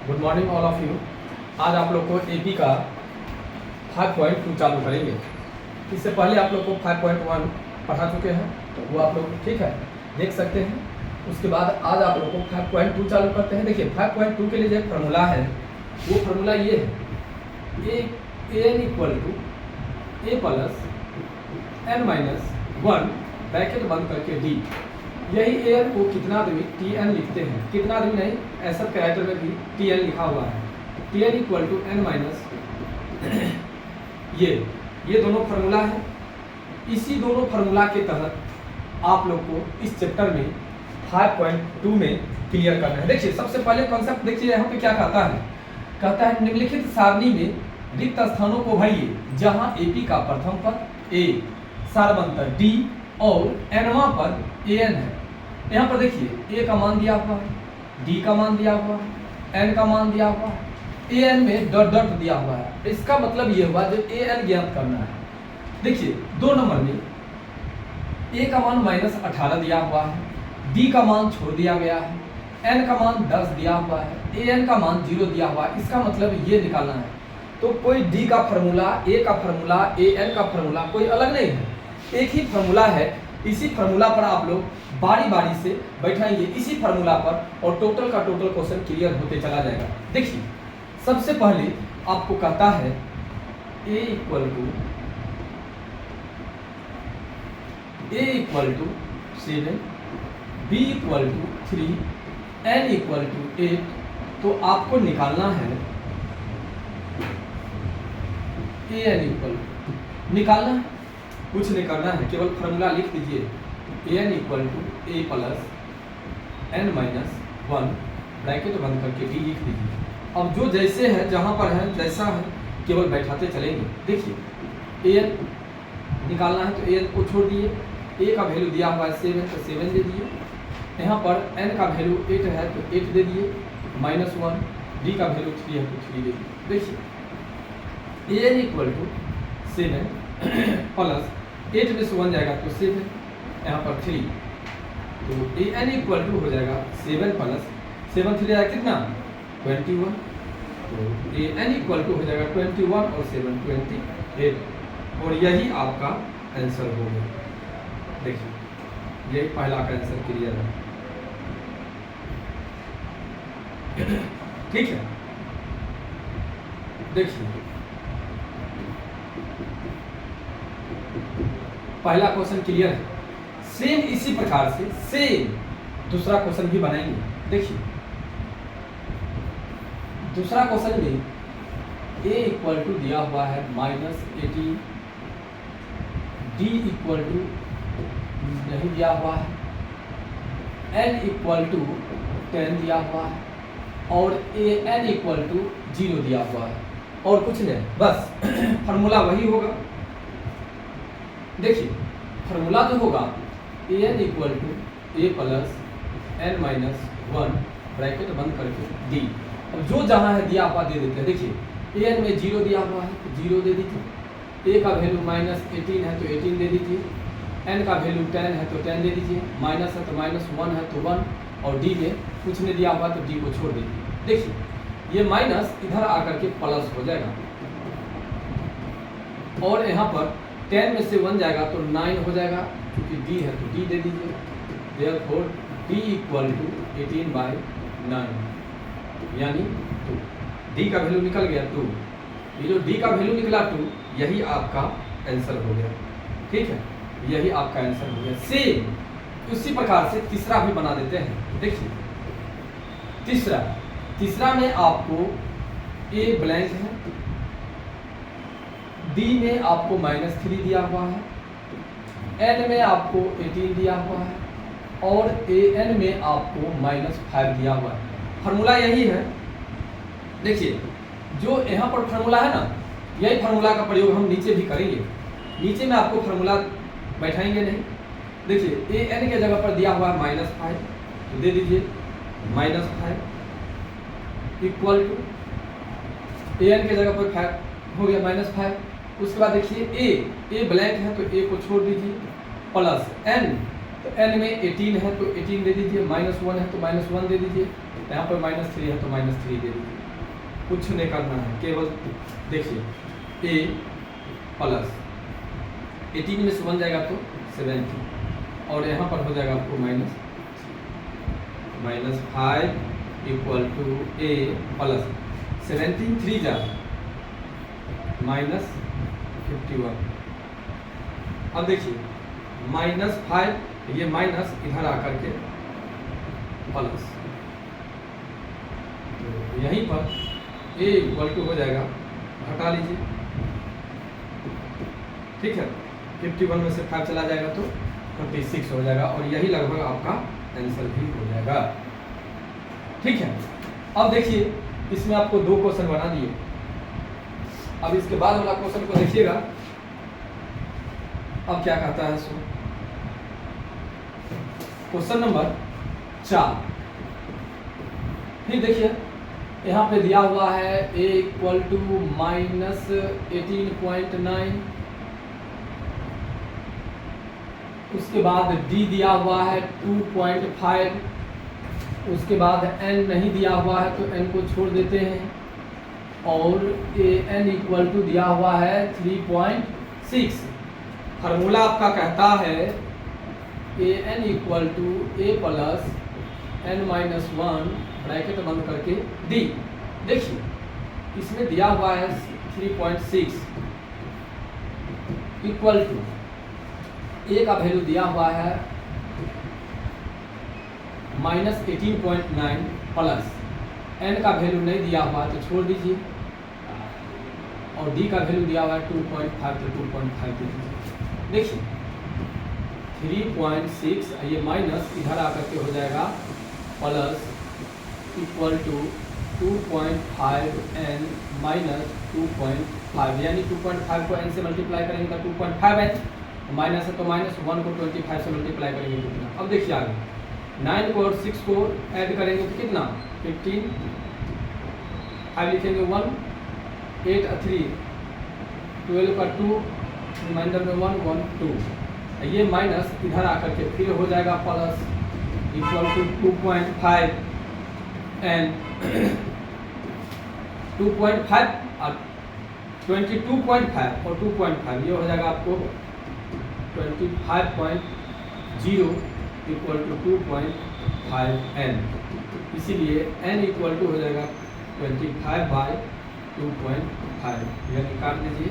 Good morning all of you. आज आप लोग को एपी का 5.2 चालू करेंगे। इससे पहले आप लोग को 5.1 पढ़ा चुके हैं, तो वो आप लोग ठीक है देख सकते हैं। उसके बाद आज आप लोग को 5.2 चालू करते हैं। देखिए 5.2 के लिए जो फार्मूला है वो फार्मूला ये है, n equal to A plus N minus 1 bracket बंद करके डी। यही एन को कितना आदमी टी एन लिखते हैं, कितना आदमी नहीं, ऐसा कैरेक्टर में भी टी एन लिखा हुआ है। T n equal to n minus ये दोनों फार्मूला है। इसी दोनों फार्मूला के तहत आप लोग को इस चैप्टर में 5.2 में क्लियर करना है। देखिए सबसे पहले कॉन्सेप्ट देखिए, यहाँ पे क्या कहता है निम्नलिखित सारणी में रिक्त स्थानों को भरिए जहां एपी का प्रथम पद ए, सारवंतर डी और एनवा पद एन है। यहाँ पर देखिए ए का मान दिया हुआ है, डी का मान दिया हुआ है, एन का मान दिया हुआ है, एन में डॉट डॉट दिया हुआ है। इसका मतलब ये हुआ जो एन ज्ञात करना है। देखिए 2 नंबर में ए का मान -18 दिया हुआ है, डी का मान छोड़ दिया गया है, एन का मान 10 दिया हुआ है, एन का मान 0 दिया हुआ है। इसका मतलब ये निकालना है। तो कोई डी का फार्मूला, ए का फार्मूला, एन का फार्मूला कोई अलग नहीं है, एक ही फार्मूला है। इसी फार्मूला पर आप लोग बारी बारी से बैठाएंगे इसी फार्मूला पर, और टोटल का टोटल क्वेश्चन क्लियर होते चला जाएगा। देखिए सबसे पहले आपको कहता है A equal to 7, B equal to 3, N equal to 8। तो आपको निकालना है ए एन इक्वल, निकालना है, कुछ नहीं करना है, केवल फार्मूला लिख दीजिए। N equal to A plus N minus 1 bracket बंद करके डी लिख दीजिए। अब जो जैसे है, जहाँ पर है जैसा है, केवल बैठाते चलेंगे। देखिए एन निकालना है तो एन को छोड़ दिए, ए का वैल्यू दिया हुआ है 7 तो 7 दे दिए। यहाँ पर एन का वैल्यू 8 है तो 8 दे दिए, -1, डी का वैल्यू 3 है तो 3 दे दिए। देखिए एन इक्वल टू 7 प्लस 8 में से 1 जाएगा तो 7, यहाँ पर 3, तो ए एन इक्वल टू हो जाएगा 7 प्लस 7 3 जाएगा कितना 21, तो ए एन इक्वल टू हो जाएगा 21 और 7 28, और यही आपका आंसर हो गया। देखिए यही पहला का आंसर क्लियर है, ठीक है। देखिए पहला क्वेश्चन क्लियर है। सेम इसी प्रकार से सेम दूसरा क्वेश्चन भी बनाएंगे। देखिए दूसरा क्वेश्चन में ए इक्वल टू दिया हुआ है -18, डी इक्वल टू नहीं दिया हुआ है, एन इक्वल टू 10 दिया हुआ है, और ए एन इक्वल टू 0 दिया हुआ है, और कुछ नहीं, बस फार्मूला वही होगा। देखिए फार्मूला जो होगा A N equal to A plus N minus 1 bracket बंद करके डी। अब जो जहाँ है दिया हुआ दे देते हैं। देखिए ए एन में 0 दिया हुआ है तो 0 दे दीजिए, ए का वैल्यू -18 है तो 18 दे दीजिए, एन का वैल्यू 10 है तो 10 दे दीजिए, माइनस है तो -1 है तो 1, और डी में कुछ नहीं दिया हुआ तो डी को छोड़ दीजिए। देखिए ये माइनस इधर आकर के प्लस हो जाएगा, और यहाँ पर 10 में से 1 जाएगा तो 9 हो जाएगा, क्योंकि डी है तो डी दे दीजिए। देयरफॉर डी इक्वल टू 18/9 यानी 2। डी का वैल्यू निकल गया 2, ये जो डी का वैल्यू निकला 2, यही आपका आंसर हो गया, ठीक है, यही आपका आंसर हो गया। सेम उसी प्रकार से तीसरा भी बना देते हैं। देखिए तीसरा में आपको ए ब्लैंक है, डी में आपको -3 दिया हुआ है, एन में आपको 18 दिया हुआ है, और ए एन में आपको -5 दिया हुआ है। फार्मूला यही है। देखिए जो यहाँ पर फार्मूला है ना, यही फार्मूला का प्रयोग हम नीचे भी करेंगे। नीचे में आपको फार्मूला बैठाएंगे नहीं। देखिए ए एन के जगह पर दिया हुआ है -5 तो दे दीजिए -5 इक्वल टू ए एन के जगह पर 5 हो गया -5। उसके बाद देखिए ए ब्लैंक है तो ए को छोड़ दीजिए, प्लस एन तो एन में 18 है तो 18 दे दीजिए, -1 है तो -1 दे दीजिए, यहाँ पर -3 है तो -3 दे दीजिए, कुछ नहीं करना है, केवल देखिए a प्लस 18 में से 1 जाएगा तो 70, और यहाँ पर हो जाएगा आपको -5 इक्वल टू a प्लस 17 3 जा -51। अब देखिए -5, ये माइनस इधर आकर के प्लस, तो यहीं पर a इक्वल टू हो जाएगा, हटा लीजिए, ठीक है, 51 में से 5 चला जाएगा तो 46 हो जाएगा, और यही लगभग आपका आंसर भी हो जाएगा। ठीक है, अब देखिए इसमें आपको 2 क्वेश्चन बना दिए। अब इसके बाद वाला क्वेश्चन को देखिएगा, अब क्या कहता है सो क्वेश्चन नंबर 4। फिर देखिए यहाँ पे दिया हुआ है a इक्वल टू -18.9, उसके बाद d दिया हुआ है 2.5, उसके बाद n नहीं दिया हुआ है तो n को छोड़ देते हैं, और an इक्वल टू दिया हुआ है 3.6। फार्मूला आपका कहता है an equal to a plus n-1 bracket बंद करके d। देखिए इसमें दिया हुआ है 3.6 इक्वल टू a का वैल्यू दिया हुआ है -18.9 प्लस n का वैल्यू नहीं दिया हुआ तो छोड़ दीजिए, और d का वैल्यू दिया हुआ है 2.5 तो 2.5 दीजिए। देखिए 3.6 ये माइनस इधर आकर के हो जाएगा plus equal to 2.5 n minus 2.5, यानी 2.5 को n से मल्टीप्लाई करेंगे तो 2.5 n, माइनस है तो माइनस, 1 को 25 से मल्टीप्लाई करेंगे तो कितना। अब देखिए आगे 9 को और 6 को ऐड करेंगे तो कितना 15, 5 लिखेंगे 1, 8 3, 12 का 2, रिमाइंडर में 1 1 2, ये माइनस इधर आकर के फिर हो जाएगा प्लस इक्वल टू 2.5 एंड 2.5 और 22.5 और 2.5, ये हो जाएगा आपको 25.0 इक्वल टू 2.5 n, इसीलिए n इक्वल टू हो जाएगा 25/2.5, यानी काट दीजिए,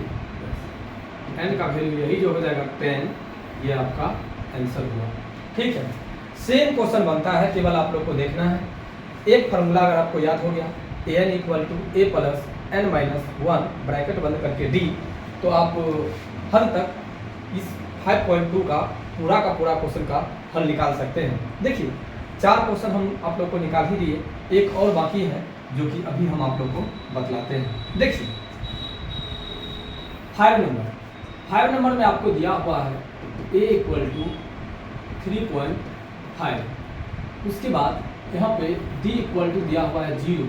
n का वैल्यू यही जो हो जाएगा 10, ये आपका आंसर हुआ। ठीक है, सेम क्वेश्चन बनता है, केवल आप लोग को देखना है। एक फार्मूला अगर आपको याद हो गया an equal to a plus n-1 bracket बंद करके d, तो आप हल तक इस 5.2 का पूरा क्वेश्चन का हल निकाल सकते हैं। देखिए 4 क्वेश्चन हम आप लोग को निकाल ही दिए, एक और बाकी है जो कि अभी हम आप लोग को बतलाते हैं। देखिए 5 नंबर में आपको दिया हुआ है a इक्वल टू 3.5, उसके बाद यहाँ पे d इक्वल टू दिया हुआ है 0,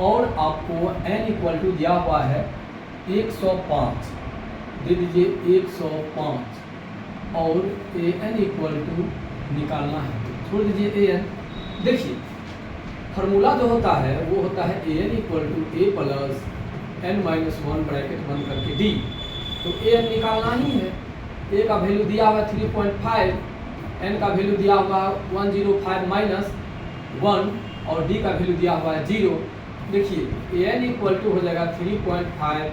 और आपको n इक्वल टू दिया हुआ है 105, दे दीजिए 105, और an इक्वल टू निकालना है, छोड़ दीजिए an। देखिए फार्मूला जो होता है वो होता है an equal to a plus n-1 bracket बंद करके d, तो an निकालना ही है। a का वैल्यू दिया हुआ 3.5, n का वैल्यू दिया हुआ 105 माइनस 1, और d का वैल्यू दिया हुआ है 0। देखिए an इक्वल टू हो जाएगा 3.5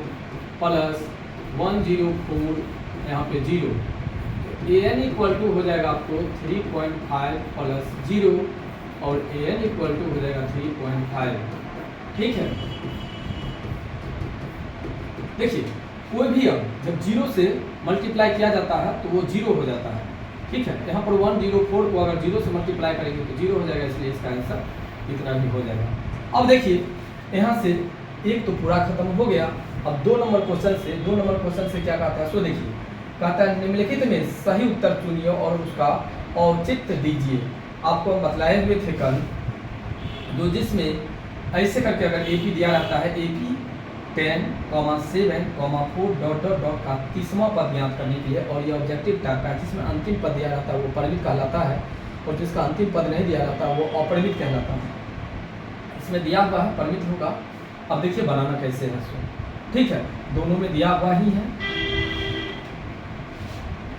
प्लस 104, यहाँ पे 0, an इक्वल टू हो जाएगा आपको 3.5 प्लस 0, और an इक्वल टू हो जाएगा 3.5। ठीक है, देखिए कोई भी अब जब 0 से मल्टीप्लाई किया जाता है तो वो 0 हो जाता है। ठीक है, यहाँ पर 104 को अगर 0 से मल्टीप्लाई करेंगे तो 0 हो जाएगा, इसलिए इसका आंसर इतना भी हो जाएगा। अब देखिए यहाँ से एक तो पूरा खत्म हो गया। अब 2 नंबर क्वेश्चन से क्या कहता है सो देखिए, कहता है निम्नलिखित में सही उत्तर चुनिए और उसका औचित्य दीजिए। आपको हम बतलाए हुए थे कल, जो जिसमें ऐसे करके अगर AP दिया रहता है AP 10, 7, 4 डॉट डॉट डॉट का 30वां पद ज्ञात करने के लिए, और ये ऑब्जेक्टिव टाइप का है, जिसमें अंतिम पद दिया रहता है वो परिमित कहलाता है, और जिसका अंतिम पद नहीं दिया रहता वो अपरिमित कहलाता है। इसमें दिया हुआ है, परमिट होगा। अब देखिए बनाना कैसे है इसको, ठीक है, दोनों में दिया हुआ ही है।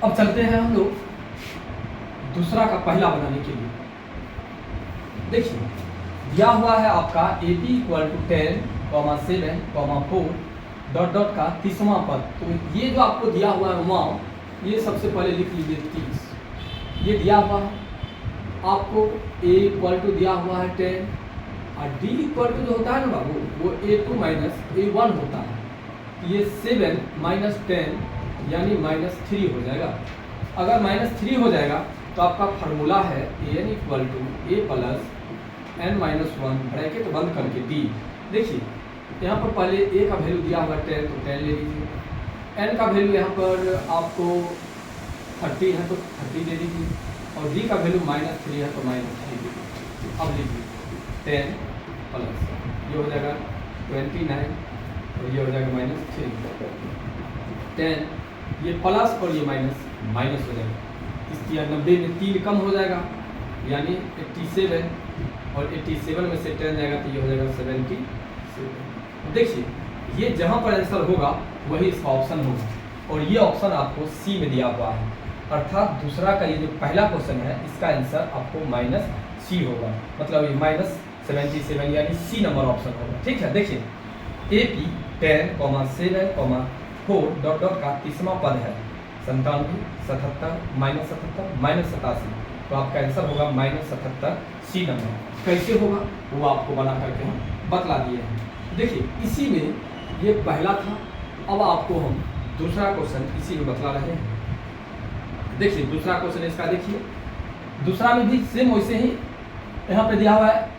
अब चलते हैं हम लोग दूसरा का पहला बनाने के लिए। देखिए दिया हुआ है आपका AP equal to 10, 7, 4 dot dot का 30वां पद। तो ये जो आपको दिया हुआ है वहाँ, ये सबसे पहले लिख लीजिए 30, ये दिया हुआ है आपको। A इक्वल टू दिया हुआ है 10 और D इक्वल टू जो होता है ना बाबू, वो A2 माइनस A1 होता है। ये 7 माइनस 10 यानी -3 हो जाएगा। अगर -3 हो जाएगा तो आपका फार्मूला है an equal to A plus n-1 bracket बंद करके D। देखिए यहाँ पर पहले A का वैल्यू दिया हुआ 10, तो 10 ले लीजिए। n का वैल्यू यहाँ पर आपको 30 है तो 30 दे दीजिए, और D का वैल्यू -3 है तो -3 दे दीजिए। अब लीजिए 10 प्लस ये हो जाएगा 29 और ये हो जाएगा -3। 10 ये प्लस और ये माइनस हो जाएगा। इसकी 90 में 3 कम हो जाएगा यानी 87, और 87 में से 10 जाएगा तो ये हो जाएगा 77। देखिए ये जहाँ पर आंसर होगा वही इसका ऑप्शन होगा, और ये ऑप्शन आपको C में दिया हुआ है। अर्थात दूसरा का ये जो पहला क्वेश्चन है इसका आंसर आपको -C होगा, मतलब ये -77 यानी C नंबर ऑप्शन होगा, ठीक है। देखिए AP 10, 7, 4 डॉट डॉट का 30वां पद है 97, 77, -77, -87, तो आपका आंसर होगा -77 C नंबर। कैसे होगा वो आपको बना करके हम बतला दिए हैं। देखिए इसी में ये पहला था, अब आपको हम दूसरा क्वेश्चन इसी में बतला रहे हैं। देखिए दूसरा क्वेश्चन इसका देखिए, दूसरा में भी सेम वैसे ही यहाँ पे दिया हुआ है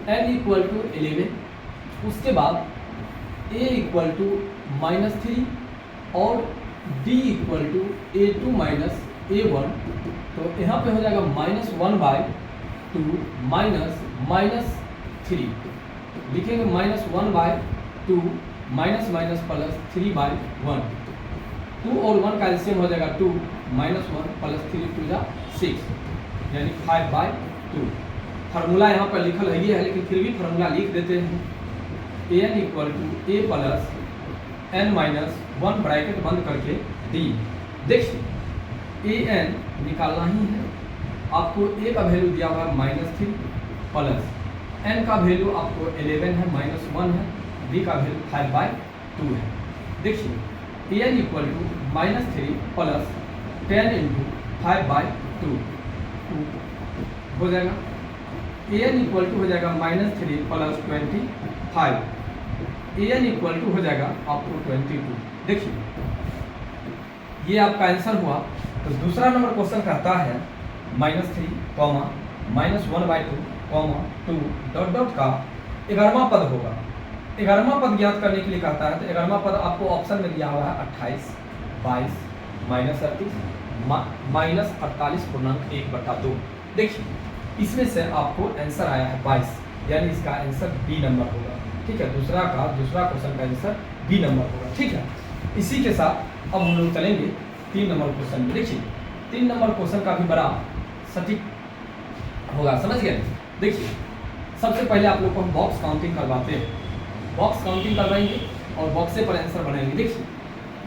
n इक्वल टू 11, उसके बाद A इक्वल टू -3 और D equal to A2 minus A1, तो यहाँ पे हो जाएगा -1/2 -3 लिखेंगे, -1/2 माइनस प्लस 3/1, 2 और 1 का एलसीएम हो जाएगा 2, -1 प्लस 3 2 जा 6 यानी 5/2। फार्मूला यहाँ पर लिखल है लेकिन फिर भी फार्मूला लिख देते हैं। an equal to A plus n-1 bracket बंद करके D। देखिए an निकालना ही है आपको। A का वैल्यू दिया हुआ है -3 प्लस n का वैल्यू आपको 11 है, -1 है, D का वैल्यू 5/2 है। देखिए an equal to -3 plus 10 into 5/2 हो जाएगा। an इक्वल टू हो जाएगा -3 प्लस 25, an इक्वल टू हो जाएगा आपको 22। देखिए ये आपका आंसर हुआ। तो दूसरा नंबर क्वेश्चन कहता है -3, -1/2, 2 डॉट डॉट का 11वां पद होगा। 11वां पद ज्ञात करने के लिए कहता है, तो 11वां पद आपको ऑप्शन में दिया हुआ है 28, 22, -38, -48.1/2। देखिए इसमें से आपको आंसर आया है 22, यानी इसका आंसर B नंबर होगा, ठीक है। दूसरा क्वेश्चन का आंसर B नंबर होगा, ठीक है। इसी के साथ अब हम लोग चलेंगे 3 नंबर क्वेश्चन में। देखिए 3 नंबर क्वेश्चन का भी बड़ा सटीक होगा, समझ गए। देखिए सबसे पहले आप लोग को हम बॉक्स काउंटिंग करवाते हैं, बॉक्स काउंटिंग करवाएंगे और बॉक्से पर आंसर बनाएंगे। देखिए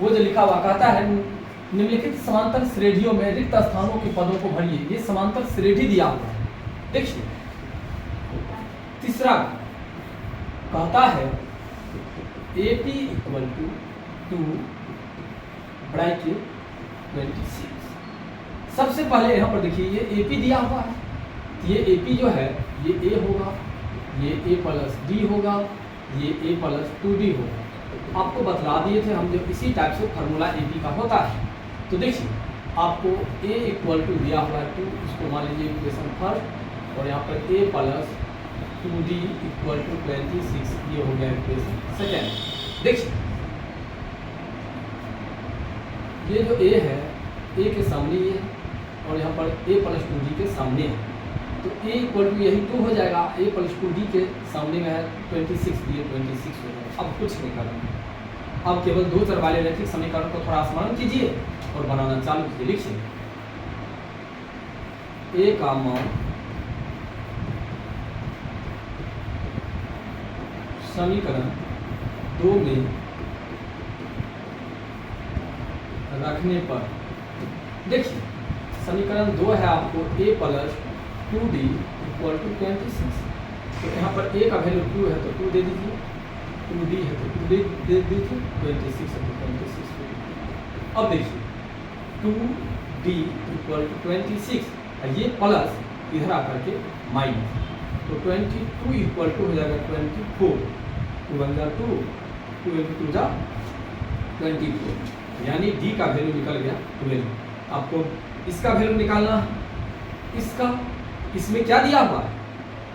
वो जो लिखा हुआ कहता है निम्नलिखित समांतर श्रेणियों में रिक्त स्थानों के पदों को भरिए। ये समांतर श्रेणी दिया हुआ है। देखिए तीसरा कहता है AP इक्वल टू 2 ब्रैकेट 26। सबसे पहले यहाँ पर देखिए ये AP दिया हुआ है, ये AP जो है ये A होगा, ये A प्लस D होगा, ये A प्लस 2D होगा। आपको बतला दिए थे हम जब इसी टाइप से फार्मूला AP का होता है। तो देखिए आपको A इक्वल टू दिया हुआ है 2, इसको मान लीजिए इक्वेशन फर्स्ट, और यहाँ पर A plus 2D equal to 26, ये हो गया इक्वेशन सेकेंड। देखिए ये जो A है, A के सामने ये है और यहाँ पर A प्लस 2D के सामने है, तो A इक्वल टू यही 2 हो जाएगा, A प्लस 2D के सामने में है 26, ये 26 हो जाएगा। अब कुछ नहीं करना, अब केवल 2 चर वाले रैखिक समीकरण को थोड़ा स्मरण कीजिए और बनाना चालू कीजिए। लिखिए A का मान समीकरण 2 में रखने पर देखिए समीकरण 2 है आपको a plus 2d equal to 26। तो यहाँ पर a का वैल्यू 2 है तो 2 दे दीजिए, 2d है तो 2 दे दीजिए, 26 है तो 26 दे दीजिए। अब देखिए 2d इक्वल टू 26 और ये प्लस इधर आकर के माइनस, तो 22 इक्वल टू हो जाएगा 24, 2 1 जा 2, 2 2 जा 24, यानी d का वैल्यू निकल गया 12। आपको इसका वैल्यू निकालना है, इसका इसमें क्या दिया हुआ है,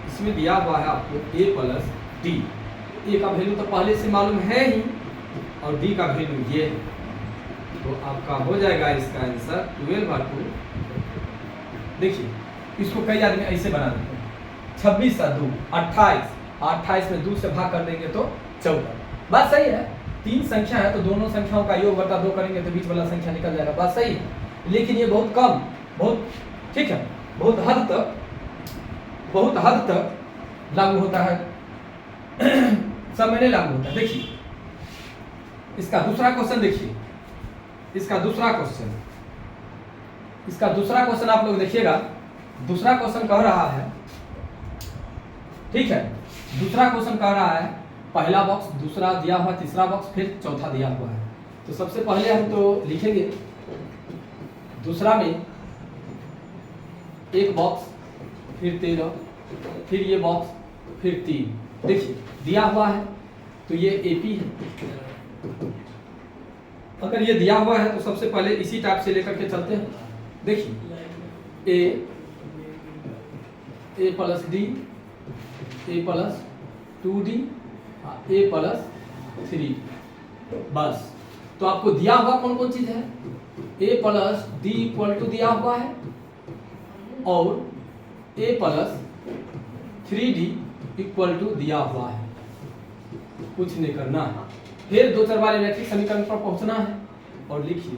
इसमें दिया हुआ है आपको a प्लस डी। a का वैल्यू तो पहले से मालूम है ही और d का वैल्यू ये है, तो आपका हो जाएगा इसका आंसर 12/2। देखिए इसको कई आदमी ऐसे बना देते हैं 26 और 2 28, 28 में 2 से भाग कर देंगे तो 14। बात सही है, 3 संख्या है तो दोनों संख्याओं का योग बटा 2 करेंगे तो बीच वाला संख्या निकल जाएगा, बात सही है। लेकिन ये बहुत कम, बहुत ठीक है, बहुत हद तक लागू होता है, सब में नहीं लागू होता है। देखिए इसका दूसरा क्वेश्चन देखिए, इसका दूसरा क्वेश्चन आप लोग देखिएगा। दूसरा क्वेश्चन कह रहा है, ठीक है, दूसरा क्वेश्चन कह रहा है पहला बॉक्स, दूसरा दिया हुआ, तीसरा बॉक्स, फिर चौथा दिया हुआ है। तो सबसे पहले हम तो लिखेंगे दूसरा में एक बॉक्स, फिर 13, फिर ये बॉक्स, फिर 3। देखिए दिया हुआ है तो ये AP है। अगर ये दिया हुआ है तो सबसे पहले इसी टाइप से लेकर के चलते हैं। देखिए a plus d, a plus 2d, a plus 3, बस। तो आपको दिया हुआ कौन कौन चीज है, a plus d equal to दिया हुआ है और a plus 3d equal to दिया हुआ है, कुछ नहीं करना है। फिर 2 4 बार रैखिक समीकरण पर पहुंचना है और लिखिए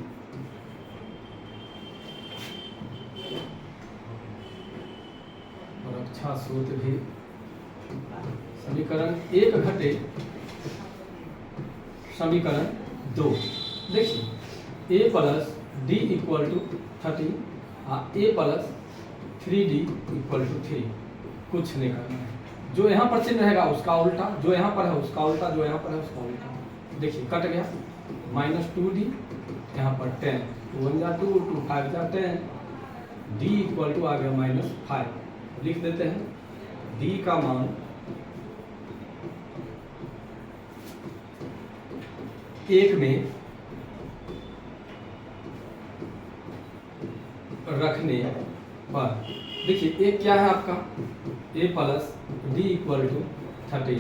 और अच्छा सूत्र भी समीकरण 1 घटे समीकरण 2। देखिए a plus d equal to 30 a plus 3d equal to 3, कुछ नहीं करना है। जो यहाँ पर चिन्ह रहेगा उसका उल्टा, जो यहाँ पर है उसका उल्टा, जो यहाँ पर है उसका उल्टा। देखिए कट गया, -2d, यहाँ पर 10, 2 1 जा 2, 2 5 जा 10, d इक्वल टू आ गया -5। लिख देते हैं d का मान एक में रखने पर, देखिए एक क्या है आपका a plus d equal to 30,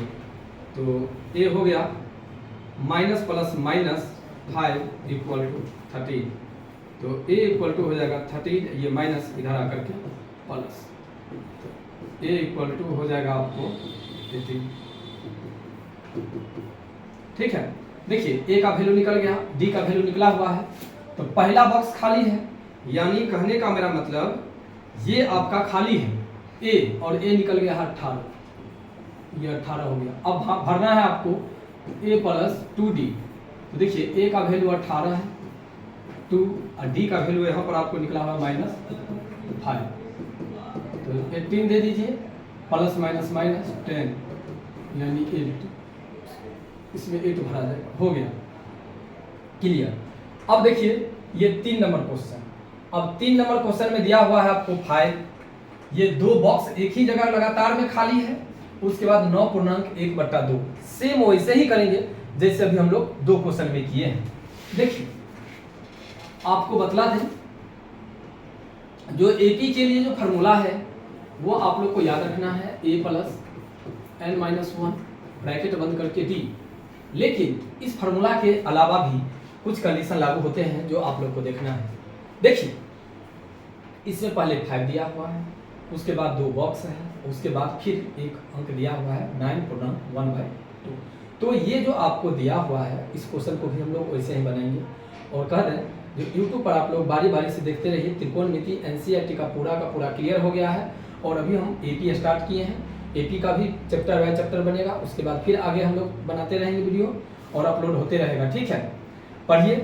तो a हो गया minus plus minus 5 equal to 30, तो a इक्वल टू हो जाएगा 30, ये माइनस इधर आकर के प्लस, a इक्वल टू हो जाएगा आपको 18, ठीक है। देखिए a का वैल्यू निकल गया, d का वैल्यू निकला हुआ है, तो पहला बॉक्स खाली है, यानी कहने का मेरा मतलब ये आपका खाली है a, और a निकल गया 18, ये 18 हो गया। अब भरना है आपको a प्लस 2d, तो देखिए a का वैल्यू 18 है, 2 और d का वैल्यू यहाँ पर आपको निकला हुआ -5, तो 18 दे दीजिए, प्लस माइनस माइनस 10 यानी 8, इसमें 8 भरा जाएगा, हो गया क्लियर। अब देखिए ये 3 नंबर क्वेश्चन, अब 3 नंबर क्वेश्चन में दिया हुआ है आपको 5, ये 2 बॉक्स एक ही जगह लगातार में खाली है, उसके बाद 9.1/2, सेम वैसे ही करेंगे जैसे अभी हम लोग 2 क्वेश्चन में किए हैं। देखिए आपको बतला दें, जो AP के लिए जो फार्मूला है वो आप लोग को याद रखना है, a प्लस n-1 ब्रैकेट बंद करके d। लेकिन इस फार्मूला के अलावा भी कुछ कंडीशन लागू होते हैं जो आप लोग को देखना है। देखिए इसमें पहले 5 दिया हुआ है, उसके बाद 2 बॉक्स है, उसके बाद फिर एक अंक दिया हुआ है 9.1/2। तो ये जो आपको दिया हुआ है इस क्वेश्चन को भी हम लोग वैसे ही बनाएंगे। और कह दें जो YouTube पर आप लोग बारी बारी से देखते रहिए, त्रिकोणमिति NCERT का पूरा क्लियर हो गया है और अभी हम AP स्टार्ट किए हैं। एपी का भी चैप्टर बाय चैप्टर बनेगा, उसके बाद फिर आगे हम लोग बनाते रहेंगे वीडियो और अपलोड होते रहेगा, ठीक है। पढ़िए,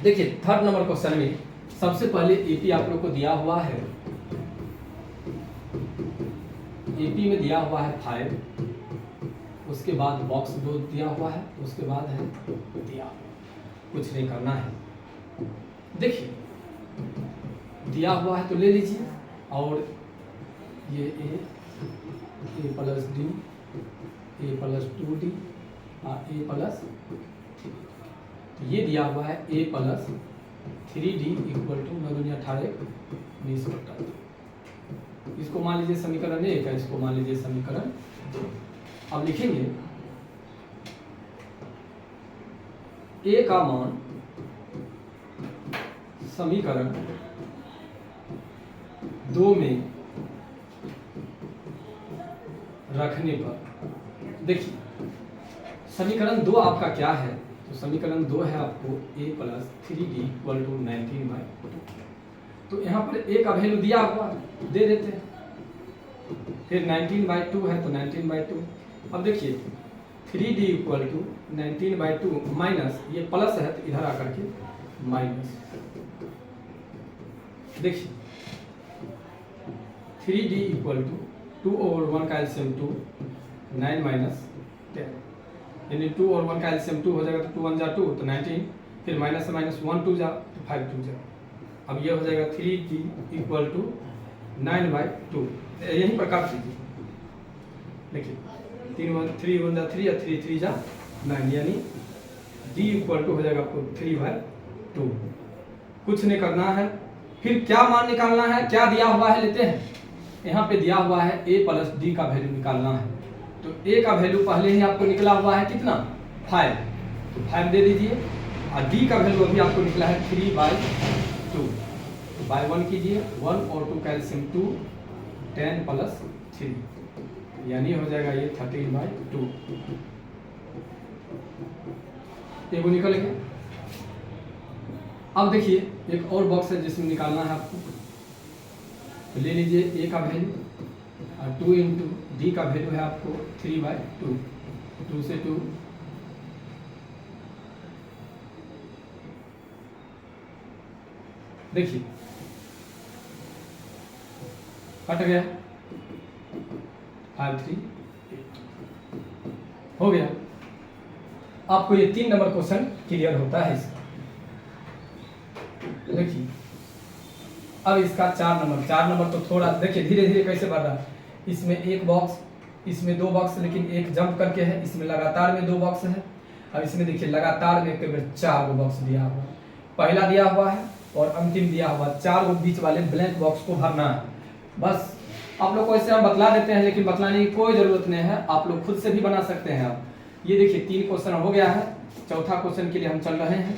देखिए थर्ड नंबर क्वेश्चन में सबसे पहले एपी आप लोग को दिया हुआ है, एपी में दिया हुआ है 5, उसके बाद बॉक्स 2 दिया हुआ है, उसके बाद है दिया, कुछ नहीं करना है। देखिए दिया हुआ है तो ले लीजिए, और ये ए प्लस डी, ए प्लस 2d और ए प्लस, तो ये दिया हुआ है ए प्लस 3d इक्वल टू 9×18 इसको मान लीजिए समीकरण 1 है, इसको मान लीजिए समीकरण 2। अब लिखेंगे ए का मान समीकरण 2 में रखने पर, देखिए समीकरण 2 आपका क्या है, तो समीकरण 2 है आपको a plus 3d equal to 19/2। तो यहाँ पर a का वैल्यू दिया हुआ दे देते हैं, फिर 19/2 है तो 19/2। अब देखिए 3d इक्वल टू 19/2 माइनस, ये प्लस है तो इधर आकर के माइनस, देखिए 3d इक्वल टू 2 और 1 का एलसीएम 2, 9 माइनस 10, यानी 2 और 1 का एलसीएम 2 हो जाएगा, तो 2 1 जा 2 तो 19, फिर माइनस से माइनस 1 2 जा तो 5 2 जा। अब ये हो जाएगा 3d इक्वल टू 9/2, यहीं पर काट लीजिए, देखिए 3 1 जा 3 या 3 3 जा 9, यानी d इक्वल टू हो जाएगा आपको 3/2। कुछ नहीं करना है, फिर क्या मान निकालना है, क्या दिया हुआ है लेते हैं, यहाँ पे दिया हुआ है a प्लस डी का वैल्यू निकालना है। तो a का वैल्यू पहले ही आपको निकला हुआ है कितना 5, तो 5 दे दीजिए, और d का वैल्यू अभी आपको निकला है 3/2, तो बाय 1 कीजिए, 1 और 2 का एलसीएम 2, 10 प्लस 3, यानी हो जाएगा ये 13/2, ये वो निकल गया। अब देखिए एक और बॉक्स है जिसमें निकालना है आपको, तो ले लीजिए a का वैल्यू, और 2 इंटू डी का वैल्यू है आपको 3/2, 2 से 2, देखिए कट गया, 5 3 हो गया। आपको ये 3 नंबर क्वेश्चन क्लियर होता है इसका। देखिए अब इसका 4 नंबर तो थोड़ा देखिए धीरे धीरे कैसे बढ़ रहा है, इसमें एक बॉक्स, इसमें 2 बॉक्स, लेकिन एक जंप करके है, इसमें लगातार में 2 बॉक्स है। अब इसमें देखिए लगातार में केवल 4 बॉक्स दिया हुआ है, पहला दिया हुआ है और अंतिम दिया हुआ, 4 बीच वाले ब्लैंक बॉक्स को भरना है। बस आप लोग को ऐसे हम बतला देते हैं, लेकिन बतलाने की कोई जरूरत नहीं है, आप लोग खुद से भी बना सकते हैं। आप ये देखिए 3 क्वेश्चन हो गया है, चौथा क्वेश्चन के लिए हम चल रहे हैं।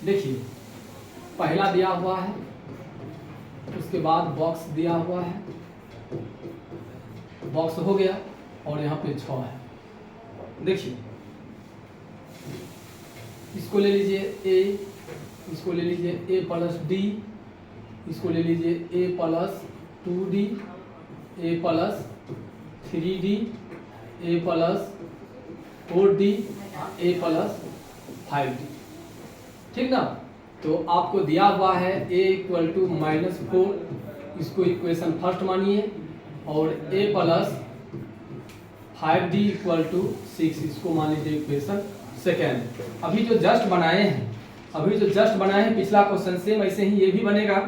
देखिए पहला दिया हुआ है, उसके बाद बॉक्स दिया हुआ है, बॉक्स हो गया और यहाँ पे 6 है। देखिए इसको ले लीजिए a, इसको ले लीजिए a प्लस डी, इसको ले लीजिए a plus 2d, a plus 3d, a plus 4d, a plus 5d, ठीक ना। तो आपको दिया हुआ है a इक्वल टू -4, इसको इक्वेशन फर्स्ट मानिए, और a plus 5d equal to 6, इसको मान लीजिए इक्वेशन सेकेंड। अभी जो जस्ट बनाए हैं, पिछला क्वेश्चन सेम ऐसे ही ये भी बनेगा।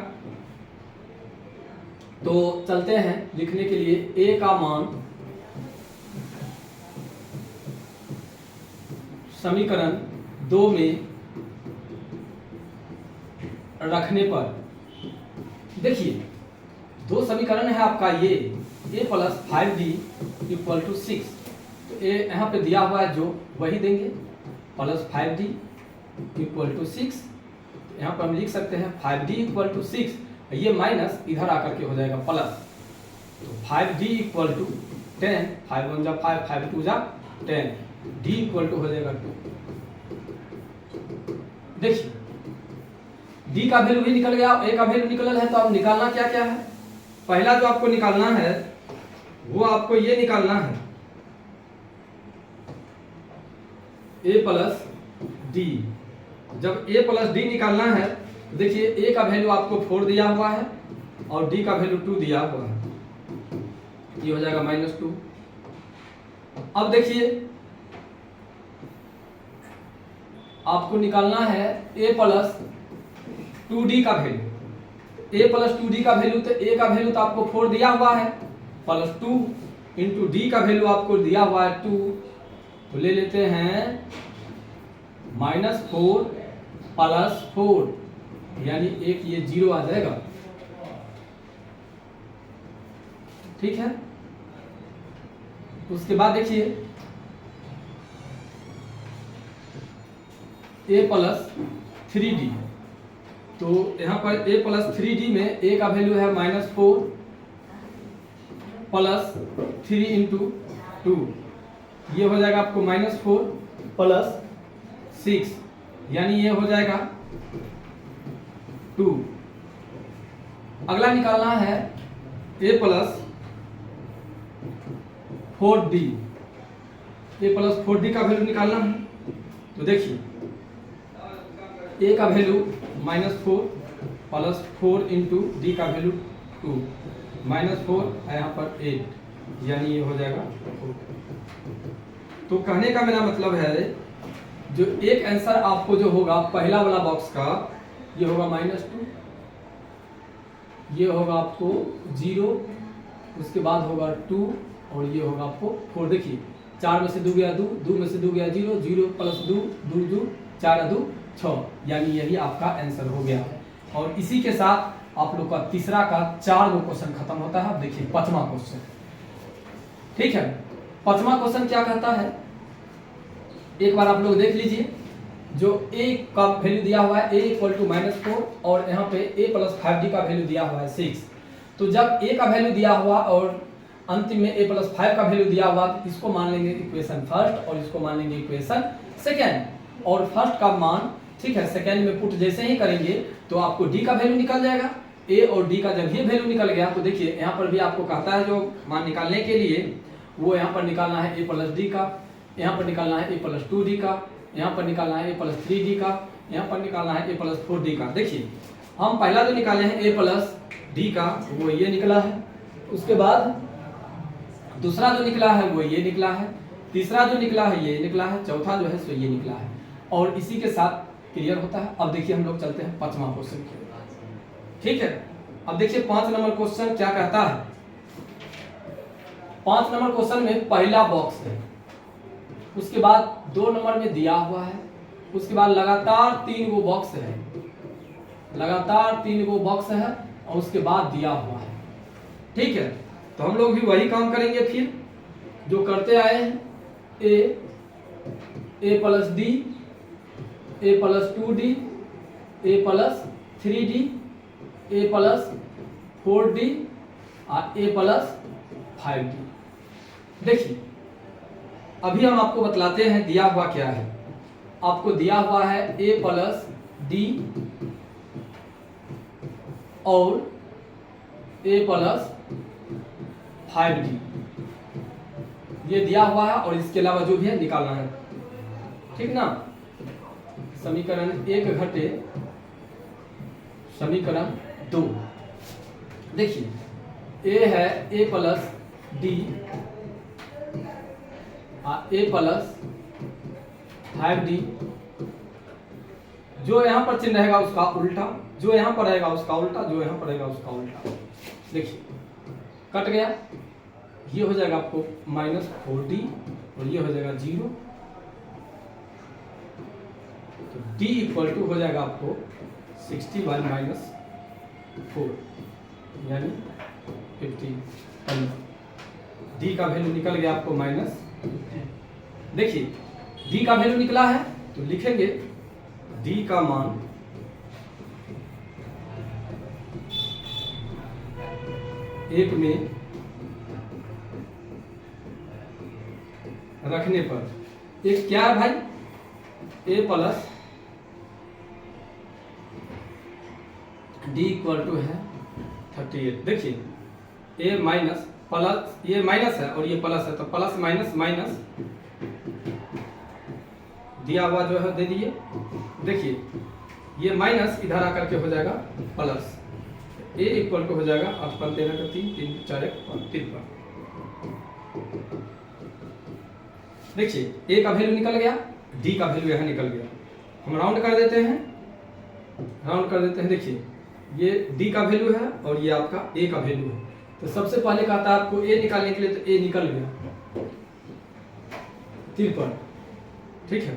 तो चलते हैं लिखने के लिए, a का मान समीकरण 2 में रखने पर, देखिए 2 समीकरण है आपका, ये a plus 5d equal to 6, तो a यहाँ पे दिया हुआ है जो वही देंगे, प्लस 5d इक्वल टू 6, यहाँ पर हम लिख सकते हैं 5d इक्वल टू 6, ये माइनस इधर आकर के हो जाएगा प्लस, तो 5d इक्वल टू 10, 5 1 जा 5, 5 2 जा 10, d इक्वल टू हो जाएगा 2। देखिए d का वैल्यू भी निकल गया, a का वैल्यू निकल है, तो अब निकालना क्या क्या है, पहला जो आपको निकालना है वो आपको ये निकालना है a प्लस डी। जब a प्लस डी निकालना है तो देखिए a का वैल्यू आपको 4 दिया हुआ है और d का वैल्यू 2 दिया हुआ है, ये हो जाएगा -2। अब देखिए आपको निकालना है a प्लस 2d का वैल्यू। a प्लस 2d का वैल्यू, तो a का वैल्यू तो आपको 4 दिया हुआ है, प्लस 2 इंटू d का वैल्यू आपको दिया हुआ है 2, तो ले लेते हैं -4 प्लस 4, यानी एक ये 0 आ जाएगा। ठीक है, उसके बाद देखिए a प्लस 3d, तो यहाँ पर a प्लस 3d में a का वैल्यू है -4 प्लस 3 इंटू 2, ये हो जाएगा आपको -4 प्लस 6, यानी ये हो जाएगा 2। अगला निकालना है a plus 4d, a plus 4d का वैल्यू निकालना है। तो देखिए a का वैल्यू -4 प्लस 4 इंटू डी का वैल्यू 2, -4 है यहाँ पर 8, यानी ये हो जाएगा 4। तो कहने का मेरा मतलब है जो एक आंसर आपको जो होगा पहला वाला बॉक्स का, ये होगा -2, ये होगा आपको 0, उसके बाद होगा 2 और ये होगा आपको 4। देखिए 4 में से 2 गया 2, 2 में से 2 गया 0, 0 प्लस 2, 2 2 4 2 6, यानी यही आपका आंसर हो गया। और इसी के साथ आप लोग का तीसरा का 4 गो क्वेश्चन खत्म होता है। अब देखिए 5वां क्वेश्चन, ठीक है। 5वां क्वेश्चन क्या कहता है, एक बार आप लोग देख लीजिए। जो a का वैल्यू दिया हुआ है a = -4 और यहाँ पे a प्लस 5d का वैल्यू दिया हुआ है 6। तो जब a का वैल्यू दिया हुआ और अंतिम में a प्लस 5 का वैल्यू दिया हुआ, तो इसको मान लेंगे इक्वेशन फर्स्ट और इसको मान लेंगे इक्वेशन सेकेंड। और फर्स्ट का मान, ठीक है, सेकेंड में पुट जैसे ही करेंगे तो आपको d का वैल्यू निकल जाएगा। a और d का जब ये वैल्यू निकल गया तो देखिए यहाँ पर भी आपको कहता है जो मान निकालने के लिए वो यहाँ पर निकालना है a प्लस d का, यहाँ पर निकालना है a प्लस 2d का, यहाँ पर निकालना है a प्लस 3d का, यहाँ पर निकालना है a प्लस 4d का। देखिए हम पहला जो निकाले हैं a प्लस d का वो ये निकला है, उसके बाद दूसरा जो निकला है वो ये निकला है, तीसरा जो निकला है ये निकला है, चौथा जो है सो ये निकला है। और इसी के साथ क्लियर होता है। अब देखिए हम लोग चलते हैं 5वां क्वेश्चन के, ठीक है। अब देखिए 5 नंबर क्वेश्चन क्या कहता है। 5 नंबर क्वेश्चन में पहला बॉक्स है, उसके बाद 2 नंबर में दिया हुआ है, उसके बाद लगातार 3 गो बॉक्स है, लगातार 3 गो बॉक्स है और उसके बाद दिया हुआ है, ठीक है। तो हम लोग भी वही काम करेंगे फिर जो करते आए हैं। a plus d, a plus 2d, a plus 3d, a plus 4d और a प्लस 5d। देखिए अभी हम आपको बतलाते हैं दिया हुआ क्या है। आपको दिया हुआ है a प्लस d और a प्लस 5d, ये दिया हुआ है और इसके अलावा जो भी है निकालना है, ठीक ना। समीकरण 1 घटे समीकरण 2। देखिए a है a plus d a plus 5d, जो यहाँ पर चिन्ह रहेगा उसका उल्टा, जो यहाँ पर रहेगा उसका उल्टा, जो यहाँ पर रहेगा उसका उल्टा। देखिए कट गया, ये हो जाएगा आपको -4d और ये हो जाएगा 0। तो d = हो जाएगा आपको 60/-4 यानी 50। d का वैल्यू निकल गया आपको माइनस। देखिए d का वैल्यू निकला है तो लिखेंगे d का मान एक में रखने पर एक क्या है भाई, a प्लस d = है 38। देखिए ए माइनस प्लस, ये माइनस है और ये प्लस है, तो प्लस माइनस माइनस दिया हुआ जो है दे दिए। देखिए ये माइनस इधर आकर के हो जाएगा प्लस, ए इक्वल टू हो जाएगा आपका 13 का 3, 3 4 1 53। देखिए ए का वैल्यू निकल गया, डी का वैल्यू यहाँ निकल गया। हम राउंड कर देते हैं, राउंड कर देते हैं। देखिए ये डी का वैल्यू है और ये आपका ए का वैल्यू है। तो सबसे पहले कहता है आपको ए निकालने के लिए, तो ए निकल गया 53, ठीक है।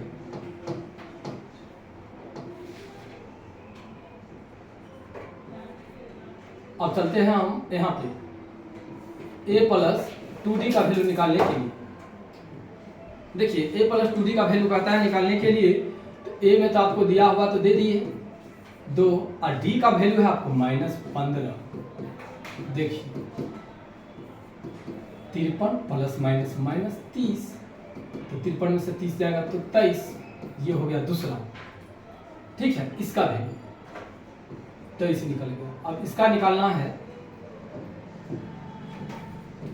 अब चलते हैं हम यहाँ पे ए प्लस 2d का वैल्यू निकालने के लिए। देखिए ए प्लस 2d का वैल्यू कहता है निकालने के लिए, तो ए में तो आपको दिया हुआ तो दे दिए 2, और डी का वैल्यू है आपको -15। देखिए 53 प्लस माइनस माइनस 30, तो 53 में से 30 जाएगा तो 23, ये हो गया दूसरा, ठीक है। इसका वैल्यू 23 निकल गया। अब इसका निकालना है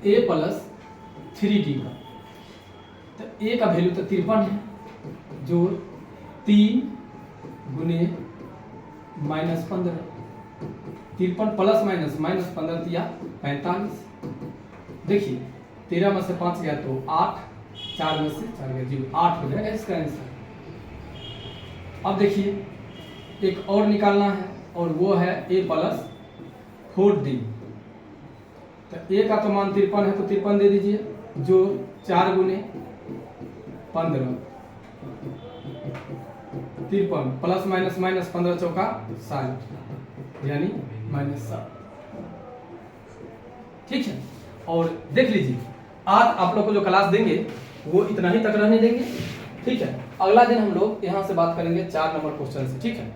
a प्लस 3d का, तो a का वैल्यू तो 53 है, जो 3 गुने -15, 53 प्लस माइनस माइनस 15 दिया 45। देखिए 13 में से 5 गया तो 8, 4 में से 4 गया 0, 8 हो जाएगा इसका आंसर। अब देखिए एक और निकालना है और वो है a प्लस 4d। तो a का तो मान 53 है, तो 53 दे दीजिए, जो 4 गुने 15, 53 प्लस माइनस माइनस 15 चौका 60, यानी -7, ठीक है। और देख लीजिए आज आप लोग को जो क्लास देंगे वो इतना ही तक रहने देंगे, ठीक है। अगला दिन हम लोग यहाँ से बात करेंगे 4 नंबर क्वेश्चन से, ठीक है।